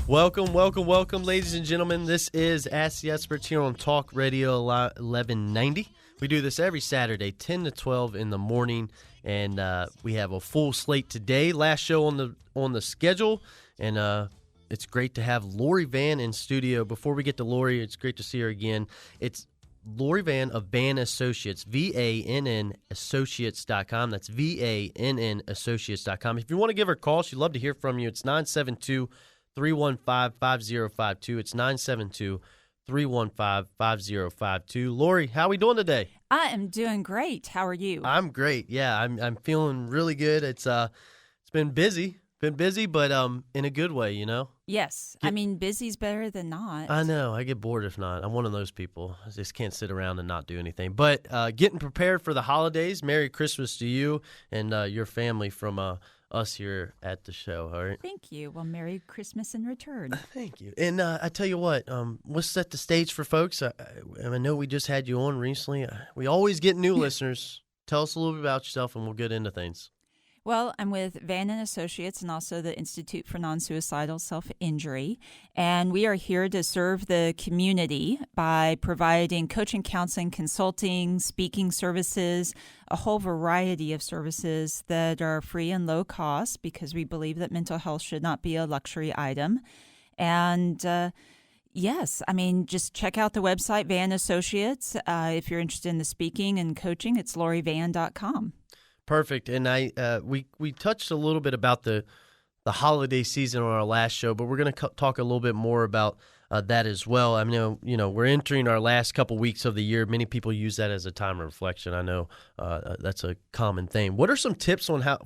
Welcome, ladies and gentlemen. This is Ask the Experts here on Talk Radio 1190. We do this every Saturday, 10 to 12 in the morning, and we have a full slate today. Last show on the schedule, and it's great to have Lori Vann in studio. Before we get to Lori, it's great to see her again. It's Lori Vann of Vann Associates, VANN Associates.com. That's VANN Associates.com. If you want to give her a call, she'd love to hear from you. It's 972-315-5052. It's 972-315-5052. Lori, how are we doing today? I am doing great. How are you? I'm great. Yeah, I'm feeling really good. It's been busy. But in a good way, you know? Yes. I mean, busy's better than not. I know. I get bored if not. I'm one of those people. I just can't sit around and not do anything. But getting prepared for the holidays. Merry Christmas to you and your family from us here at the show. All right. Thank you. Well, Merry Christmas in return. Thank you. And I tell you what, let's set the stage for folks. I know we just had you on recently. We always get new listeners. Tell us a little bit about yourself and we'll get into things. Well, I'm with Vann and Associates and also the Institute for Non-Suicidal Self-Injury, and we are here to serve the community by providing coaching, counseling, consulting, speaking services, a whole variety of services that are free and low cost because we believe that mental health should not be a luxury item. And yes, I mean, just check out the website, Vann Associates. If you're interested in the speaking and coaching, it's lorivann.com. Perfect. And we touched a little bit about the holiday season on our last show, but we're going to talk a little bit more about that as well. I mean, we're entering our last couple weeks of the year. Many people use that as a time of reflection. I know that's a common thing. What are some tips on how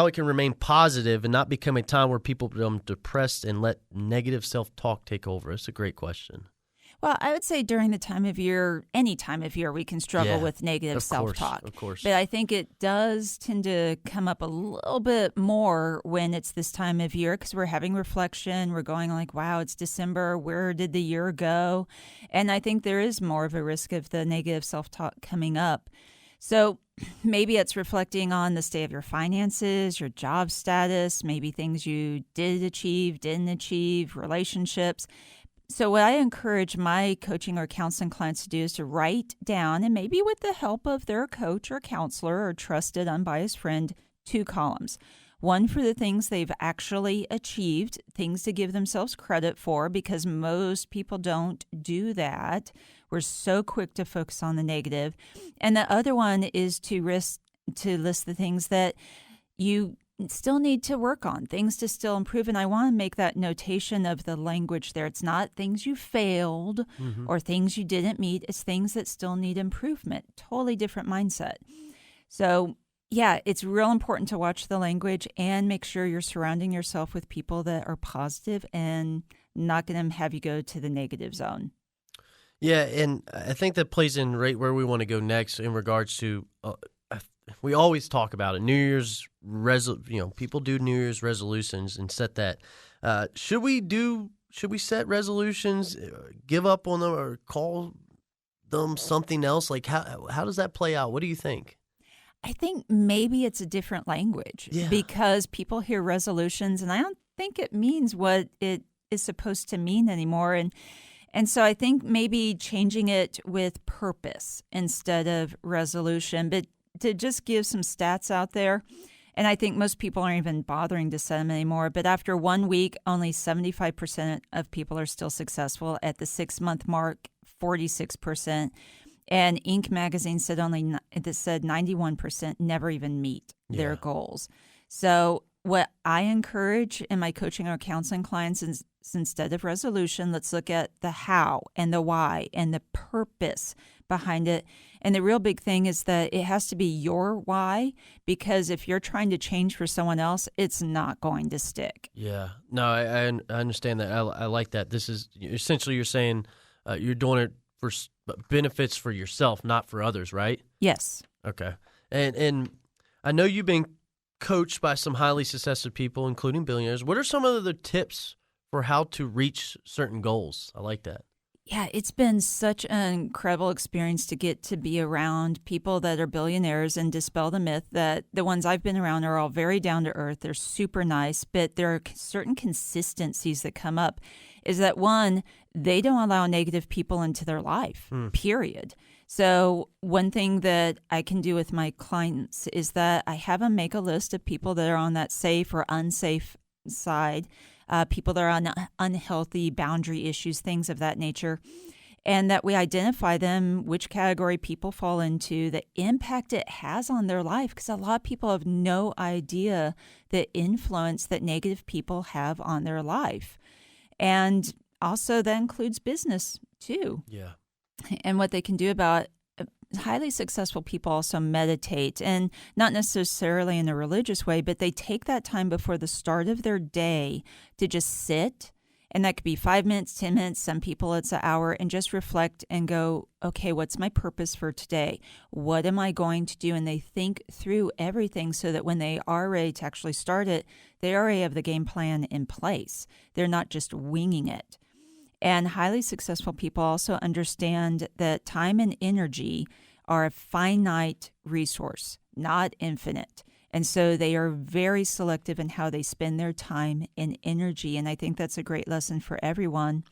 it can remain positive and not become a time where people become depressed and let negative self-talk take over? It's a great question. Well, I would say during the time of year, any time of year, we can struggle with negative self-talk. Of course. But I think it does tend to come up a little bit more when it's this time of year because we're having reflection. We're going like, wow, it's December. Where did the year go? And I think there is more of a risk of the negative self-talk coming up. So maybe it's reflecting on the state of your finances, your job status, maybe things you did achieve, didn't achieve, relationships. So what I encourage my coaching or counseling clients to do is to write down, and maybe with the help of their coach or counselor or trusted unbiased friend, 2 columns. One for the things they've actually achieved, things to give themselves credit for, because most people don't do that. We're so quick to focus on the negative. And the other one is to list the things that you still need to work on, things to still improve. And I want to make that notation of the language there. It's not things you failed or things you didn't meet. It's things that still need improvement. Totally different mindset. So, yeah, it's real important to watch the language and make sure you're surrounding yourself with people that are positive and not going to have you go to the negative zone. Yeah, and I think that plays in right where we want to go next in regards to we always talk about it. New Year's people do New Year's resolutions and set that. Should we set resolutions, give up on them, or call them something else? Like how does that play out? What do you think? I think maybe it's a different language because people hear resolutions and I don't think it means what it is supposed to mean anymore. And so I think maybe changing it with purpose instead of resolution, but to just give some stats out there, and I think most people aren't even bothering to set them anymore, but after 1 week, only 75% of people are still successful. At the 6-month mark, 46%. And Inc. magazine said 91% never even meet their goals. So what I encourage in my coaching or counseling clients is instead of resolution, let's look at the how and the why and the purpose behind it. And the real big thing is that it has to be your why, because if you're trying to change for someone else, it's not going to stick. Yeah. No, I understand that. I like that. This is essentially you're saying you're doing it for benefits for yourself, not for others, right? Yes. Okay. And I know you've been coached by some highly successful people, including billionaires. What are some of the tips for how to reach certain goals? I like that. Yeah, it's been such an incredible experience to get to be around people that are billionaires and dispel the myth that the ones I've been around are all very down to earth. They're super nice, but there are certain consistencies that come up. Is that one, they don't allow negative people into their life, period. So one thing that I can do with my clients is that I have them make a list of people that are on that safe or unsafe side, people that are on unhealthy boundary issues, things of that nature, and that we identify them, which category people fall into, the impact it has on their life, because a lot of people have no idea the influence that negative people have on their life. And also that includes business too. Yeah. And what they can do about highly successful people also meditate, and not necessarily in a religious way, but they take that time before the start of their day to just sit. And that could be 5 minutes, 10 minutes. Some people it's an hour, and just reflect and go, okay, what's my purpose for today? What am I going to do? And they think through everything so that when they are ready to actually start it, they already have the game plan in place. They're not just winging it. And highly successful people also understand that time and energy are a finite resource, not infinite. And so they are very selective in how they spend their time and energy. And I think that's a great lesson for everyone.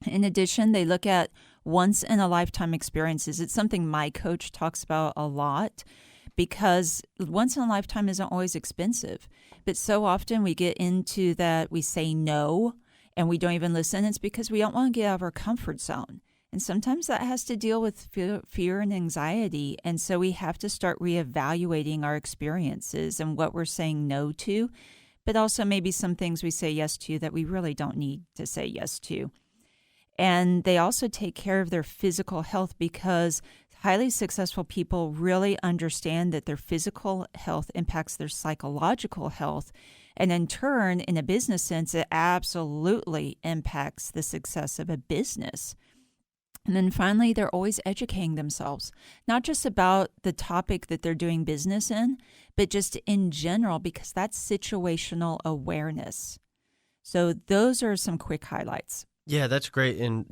In addition, they look at once-in-a-lifetime experiences. It's something my coach talks about a lot, because once in a lifetime isn't always expensive. But so often we get into that, we say no, and we don't even listen. It's because we don't want to get out of our comfort zone. And sometimes that has to deal with fear and anxiety. And so we have to start reevaluating our experiences and what we're saying no to, but also maybe some things we say yes to that we really don't need to say yes to. And they also take care of their physical health, because highly successful people really understand that their physical health impacts their psychological health. And in turn, in a business sense, it absolutely impacts the success of a business. And then finally, they're always educating themselves, not just about the topic that they're doing business in, but just in general, because that's situational awareness. So those are some quick highlights. Yeah, that's great. And,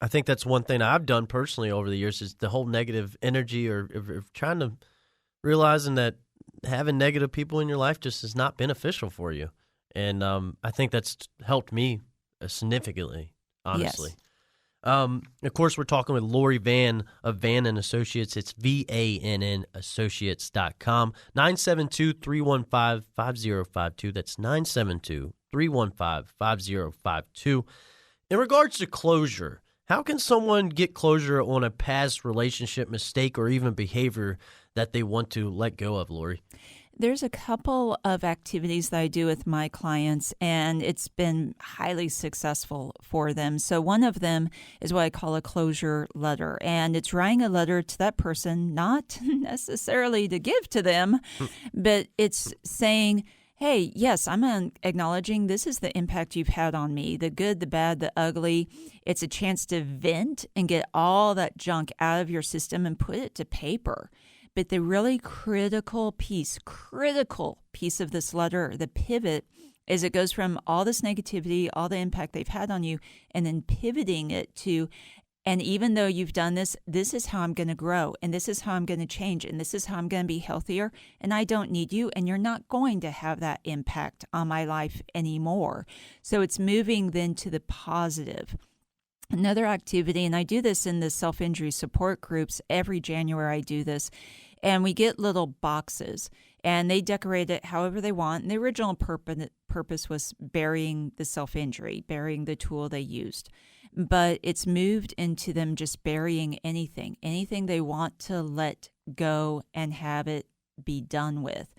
I think that's one thing I've done personally over the years is the whole negative energy or trying to realizing that having negative people in your life just is not beneficial for you. And I think that's helped me significantly, honestly. Yes. Of course, we're talking with Lori Vann of Vann and Associates. It's VANN Associates.com. 972-315-5052. That's 972-315-5052. In regards to closure, how can someone get closure on a past relationship mistake or even behavior that they want to let go of, Lori? There's a couple of activities that I do with my clients, and it's been highly successful for them. So one of them is what I call a closure letter, and it's writing a letter to that person, not necessarily to give to them, but it's saying, hey, yes, I'm acknowledging this is the impact you've had on me, the good, the bad, the ugly. It's a chance to vent and get all that junk out of your system and put it to paper. But the really critical piece of this letter, the pivot, is it goes from all this negativity, all the impact they've had on you, and then pivoting it to, and even though you've done this, this is how I'm going to grow, and this is how I'm going to change, and this is how I'm going to be healthier, and I don't need you, and you're not going to have that impact on my life anymore. So it's moving then to the positive. Another activity, and I do this in the self-injury support groups. Every January I do this, and we get little boxes, and they decorate it however they want. And the original purpose was burying the self-injury, burying the tool they used. But it's moved into them just burying anything they want to let go and have it be done with.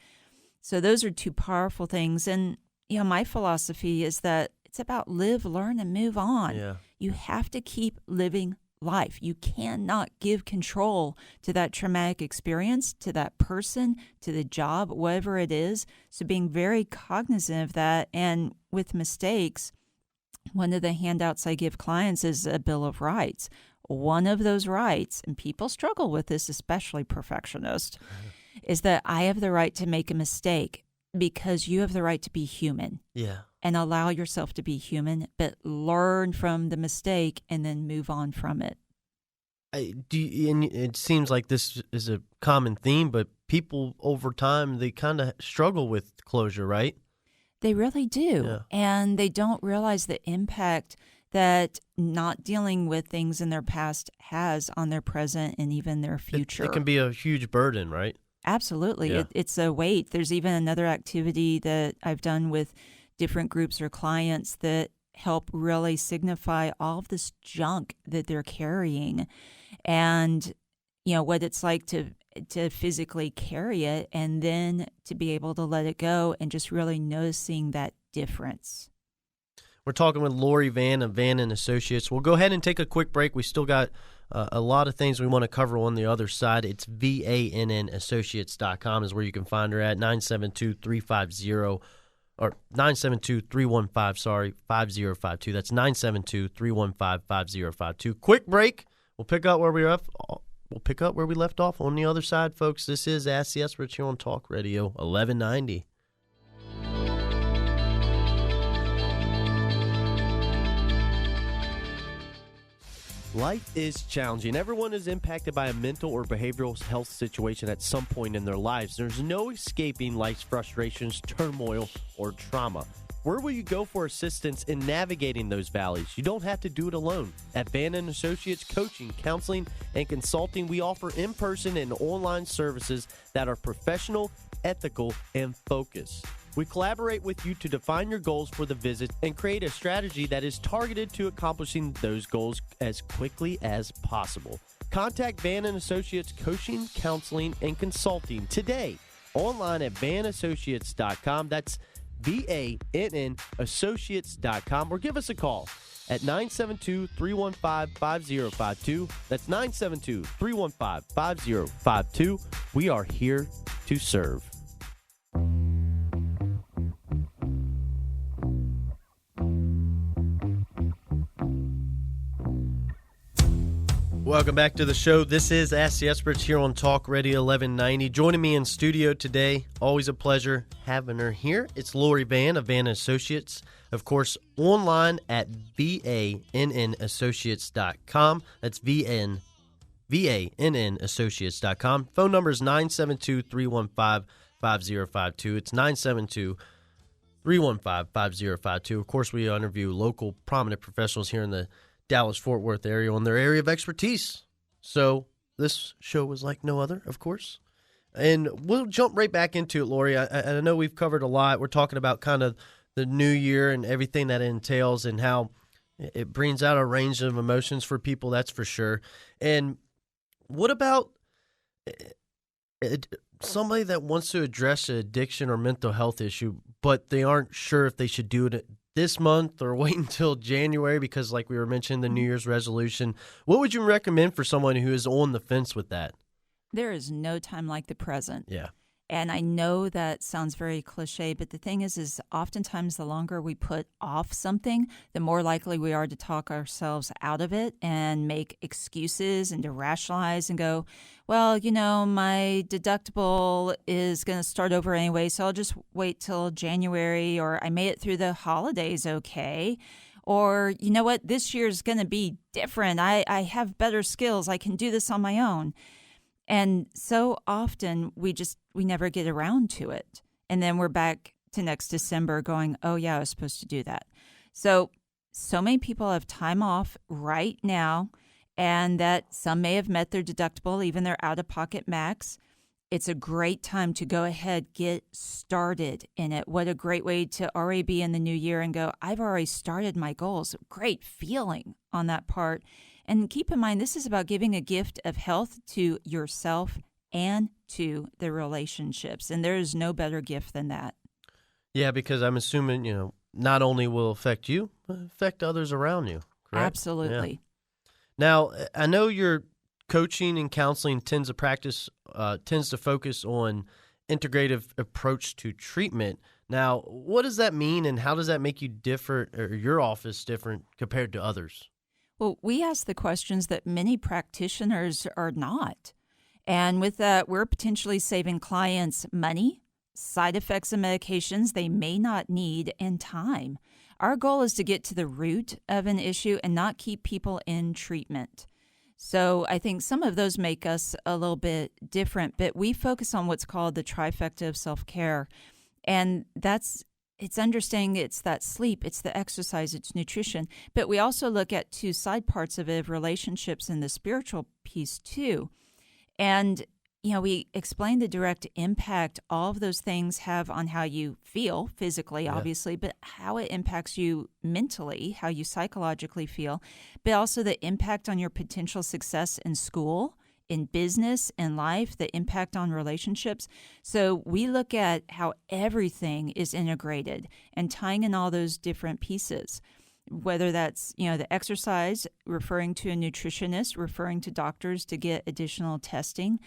So those are two powerful things. And, my philosophy is that it's about live, learn, and move on. Yeah. You have to keep living life. You cannot give control to that traumatic experience, to that person, to the job, whatever it is. So being very cognizant of that. And with mistakes, one of the handouts I give clients is a Bill of Rights. One of those rights, and people struggle with this, especially perfectionists, is that I have the right to make a mistake. because you have the right to be human. Yeah. And allow yourself to be human, but learn from the mistake and then move on from it. And it seems like this is a common theme, but people over time, they kind of struggle with closure, right? They really do. Yeah. And they don't realize the impact that not dealing with things in their past has on their present and even their future. It can be a huge burden, right? Absolutely. Yeah. It's a weight. There's even another activity that I've done with different groups or clients that help really signify all of this junk that they're carrying and, what it's like to physically carry it and then to be able to let it go and just really noticing that difference. We're talking with Lori Vann of Vann and Associates. We'll go ahead and take a quick break. We still got a lot of things we want to cover on the other side. It's VANNassociates.com is where you can find her at 972-350 or 972-315, 5052. That's 972-315-5052. Quick break. We'll pick up where we left off on the other side, folks. This is Ask the Experts here on Talk Radio 1190. Life is challenging. Everyone is impacted by a mental or behavioral health situation at some point in their lives. There's no escaping life's frustrations, turmoil, or trauma. Where will you go for assistance in navigating those valleys? You don't have to do it alone. At Vann and Associates Coaching, Counseling, and Consulting, we offer in-person and online services that are professional, ethical, and focused. We collaborate with you to define your goals for the visit and create a strategy that is targeted to accomplishing those goals as quickly as possible. Contact Vann and Associates Coaching, Counseling, and Consulting today online at vannassociates.com. That's VANNassociates.com, or give us a call at 972-315-5052. That's 972-315-5052. We are here to serve. Welcome back to the show. This is Ask the Experts here on Talk Radio 1190. Joining me in studio today, always a pleasure having her here. It's Lori Vann of Vann Associates. Of course, online at VANNassociates.com. That's VANNassociates.com. Phone number is 972-315-5052. It's 972-315-5052. Of course, we interview local prominent professionals here in the Dallas-Fort Worth area on their area of expertise. So this show was like no other, of course. And we'll jump right back into it, Lori. I know we've covered a lot. We're talking about kind of the new year and everything that entails and how it brings out a range of emotions for people, that's for sure. And what about somebody that wants to address an addiction or mental health issue, but they aren't sure if they should do it this month or wait until January because, like we were mentioning, the New Year's resolution? What would you recommend for someone who is on the fence with that? There is no time like the present. Yeah. And I know that sounds very cliche, but the thing is oftentimes the longer we put off something, the more likely we are to talk ourselves out of it and make excuses and to rationalize and go, well, my deductible is going to start over anyway, so I'll just wait till January, or I made it through the holidays okay. Or, you know what, this year's going to be different. I have better skills. I can do this on my own. And so often we never get around to it. And then we're back to next December going, oh, yeah, I was supposed to do that. So many people have time off right now, and that some may have met their deductible, even their out-of-pocket max. It's a great time to go ahead, get started in it. What a great way to already be in the new year and go, I've already started my goals. Great feeling on that part. And keep in mind, this is about giving a gift of health to yourself and to the relationships. And there is no better gift than that. Yeah, because I'm assuming, not only will affect you, but affect others around you, correct? Absolutely. Yeah. Now, I know your coaching and counseling tends to focus on integrative approach to treatment. Now, what does that mean, and how does that make you different, or your office different compared to others? Well, we ask the questions that many practitioners are not. And with that, we're potentially saving clients money, side effects of medications they may not need, and time. Our goal is to get to the root of an issue and not keep people in treatment. So I think some of those make us a little bit different, but we focus on what's called the trifecta of self-care. And it's understanding it's that sleep, it's the exercise, it's nutrition. But we also look at two side parts of it, relationships and the spiritual piece too. And we explain the direct impact all of those things have on how you feel physically, obviously, but how it impacts you mentally, how you psychologically feel, but also the impact on your potential success in school, in business, in life, the impact on relationships. So we look at how everything is integrated and tying in all those different pieces. Whether that's, the exercise, referring to a nutritionist, referring to doctors to get additional testing,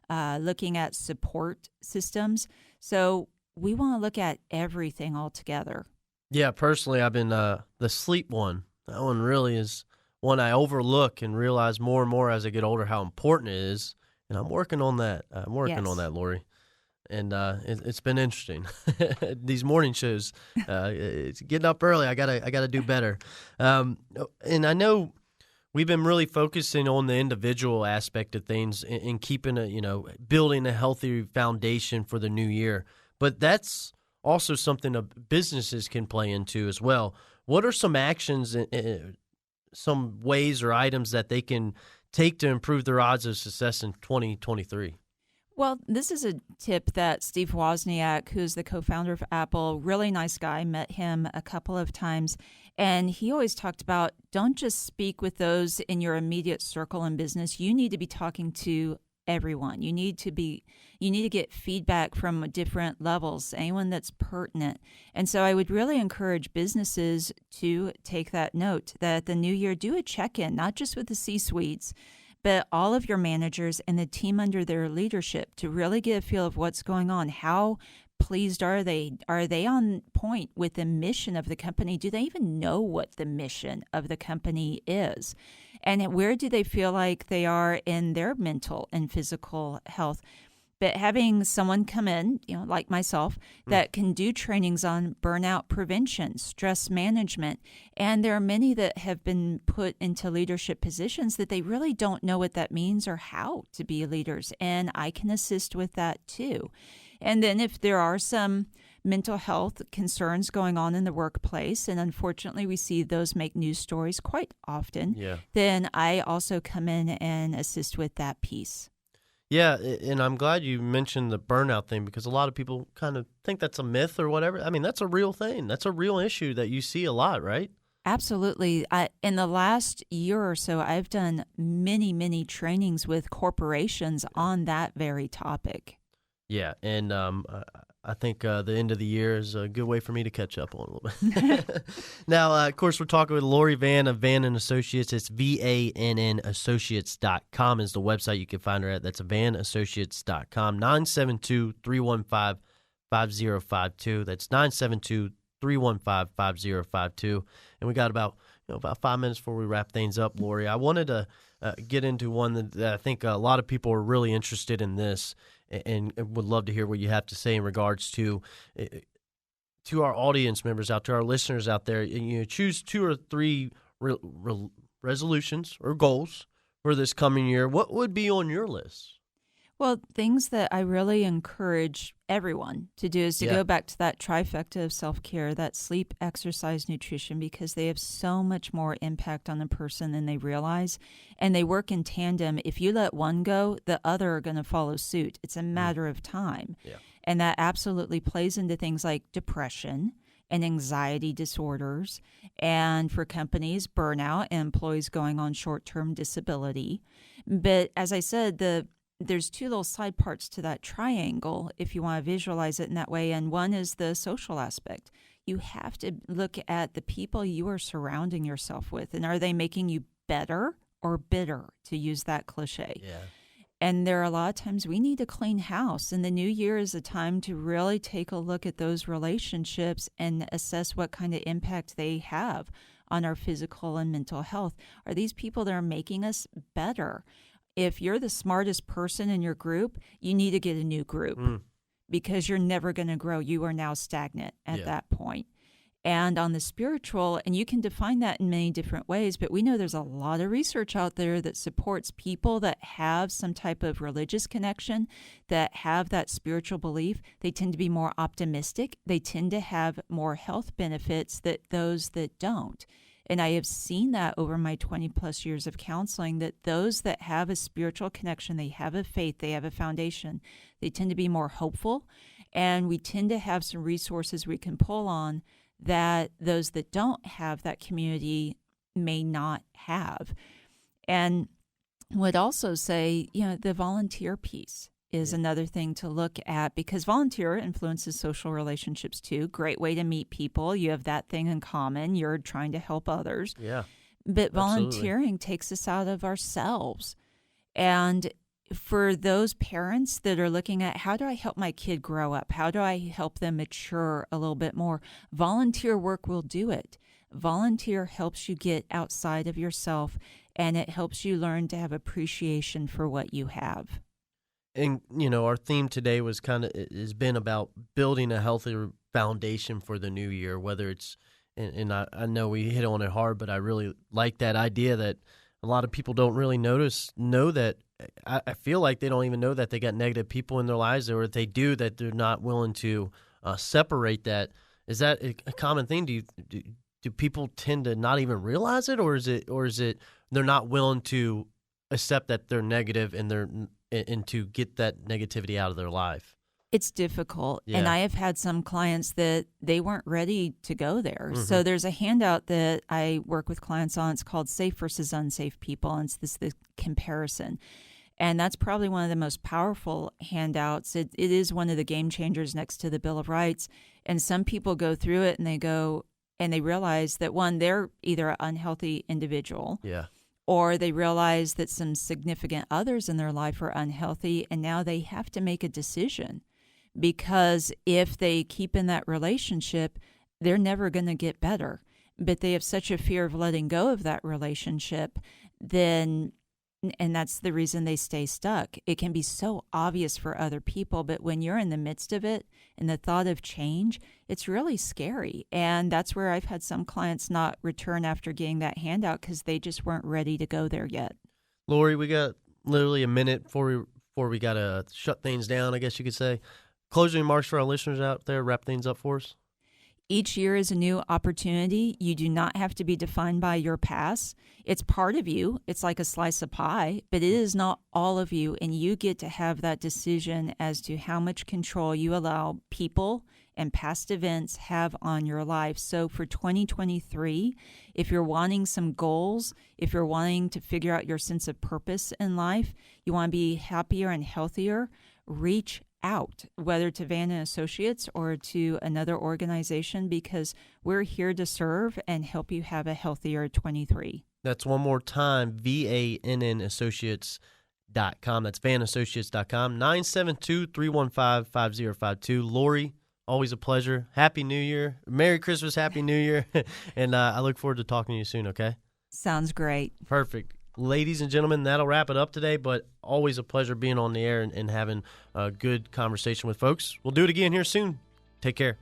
looking at support systems. So we want to look at everything all together. Yeah, personally, I've been the sleep one. That one really is one I overlook and realize more and more as I get older how important it is. And I'm working on that. On that, Lori. And it's been interesting. These morning shows, it's getting up early. I gotta do better. And I know we've been really focusing on the individual aspect of things and keeping building a healthy foundation for the new year. But that's also something that businesses can play into as well. What are some actions, some ways or items that they can take to improve their odds of success in 2023? Well, this is a tip that Steve Wozniak, who's the co-founder of Apple, really nice guy, met him a couple of times. And he always talked about, don't just speak with those in your immediate circle in business. You need to be talking to everyone. You need to get feedback from different levels, anyone that's pertinent. And so I would really encourage businesses to take that note, that the new year, do a check-in, not just with the C-suites, but all of your managers and the team under their leadership to really get a feel of what's going on. How pleased are they? Are they on point with the mission of the company? Do they even know what the mission of the company is? And where do they feel like they are in their mental and physical health? But having someone come in, like myself, that can do trainings on burnout prevention, stress management, and there are many that have been put into leadership positions that they really don't know what that means or how to be leaders, and I can assist with that too. And then if there are some mental health concerns going on in the workplace, and unfortunately we see those make news stories quite often, then I also come in and assist with that piece. Yeah, and I'm glad you mentioned the burnout thing because a lot of people kind of think that's a myth or whatever. I mean, that's a real thing. That's a real issue that you see a lot, right? Absolutely. In the last year or so, I've done many, many trainings with corporations on that very topic. Yeah, and I think the end of the year is a good way for me to catch up on a little bit. Now, of course, we're talking with Lori Vann of Vann & Associates. It's VANNassociates.com is the website you can find her at. That's VANnassociates.com, 972-315-5052. That's 972-315-5052. And we got about 5 minutes before we wrap things up, Lori. I wanted to get into one that I think a lot of people are really interested in this and would love to hear what you have to say in regards to our audience members out, to our listeners out there. Choose 2 or 3 resolutions or goals for this coming year. What would be on your list? Well, things that I really encourage everyone to do is to go back to that trifecta of self-care, that sleep, exercise, nutrition, because they have so much more impact on the person than they realize. And they work in tandem. If you let one go, the other are going to follow suit. It's a matter of time. Yeah. And that absolutely plays into things like depression and anxiety disorders. And for companies, burnout and employees going on short-term disability. But as I said, there's 2 little side parts to that triangle, if you want to visualize it in that way. And one is the social aspect. You have to look at the people you are surrounding yourself with. And are they making you better or bitter, to use that cliche? Yeah. And there are a lot of times we need to clean house. And the new year is a time to really take a look at those relationships and assess what kind of impact they have on our physical and mental health. Are these people that are making us better? If you're the smartest person in your group, you need to get a new group because you're never going to grow. You are now stagnant at that point. And on the spiritual, and you can define that in many different ways, but we know there's a lot of research out there that supports people that have some type of religious connection, that have that spiritual belief. They tend to be more optimistic. They tend to have more health benefits than those that don't. And I have seen that over my 20 plus years of counseling, that those that have a spiritual connection, they have a faith, they have a foundation, they tend to be more hopeful. And we tend to have some resources we can pull on that those that don't have that community may not have. And would also say, the volunteer piece is another thing to look at, because volunteer influences social relationships too. Great way to meet people. You have that thing in common. You're trying to help others. Yeah. But volunteering takes us out of ourselves. And for those parents that are looking at, how do I help my kid grow up? How do I help them mature a little bit more? Volunteer work will do it. Volunteer helps you get outside of yourself, and it helps you learn to have appreciation for what you have. And, our theme today has been about building a healthier foundation for the new year, whether it's, and I know we hit on it hard, but I really like that idea that a lot of people don't really know that. I feel like they don't even know that they got negative people in their lives, or if they do, that they're not willing to separate that. Is that a common thing? Do people tend to not even realize it, or is it they're not willing to accept that they're negative and to get that negativity out of their life? It's difficult. Yeah. And I have had some clients that they weren't ready to go there. Mm-hmm. So there's a handout that I work with clients on. It's called Safe versus Unsafe People. And it's the comparison. And that's probably one of the most powerful handouts. It is one of the game changers next to the Bill of Rights. And some people go through it and they realize that, one, they're either an unhealthy individual. Yeah. Or they realize that some significant others in their life are unhealthy, and now they have to make a decision, because if they keep in that relationship, they're never going to get better. But they have such a fear of letting go of that relationship, and that's the reason they stay stuck. It can be so obvious for other people, but when you're in the midst of it and the thought of change, it's really scary. And that's where I've had some clients not return after getting that handout because they just weren't ready to go there yet. Lori, we got literally a minute before we got to shut things down, I guess you could say. Closing remarks for our listeners out there, wrap things up for us. Each year is a new opportunity. You do not have to be defined by your past. It's part of you. It's like a slice of pie, but it is not all of you, and you get to have that decision as to how much control you allow people and past events have on your life. So for 2023, if you're wanting some goals, if you're wanting to figure out your sense of purpose in life, you want to be happier and healthier, reach out, whether to Vann and Associates or to another organization, because we're here to serve and help you have a healthier 23. That's one more time, VANN Associates.com. That's VannAssociates.com, 972-315-5052. Lori, always a pleasure. Happy New Year. Merry Christmas, Happy New Year. And I look forward to talking to you soon, okay? Sounds great. Perfect. Ladies and gentlemen, that'll wrap it up today, but always a pleasure being on the air and having a good conversation with folks. We'll do it again here soon. Take care.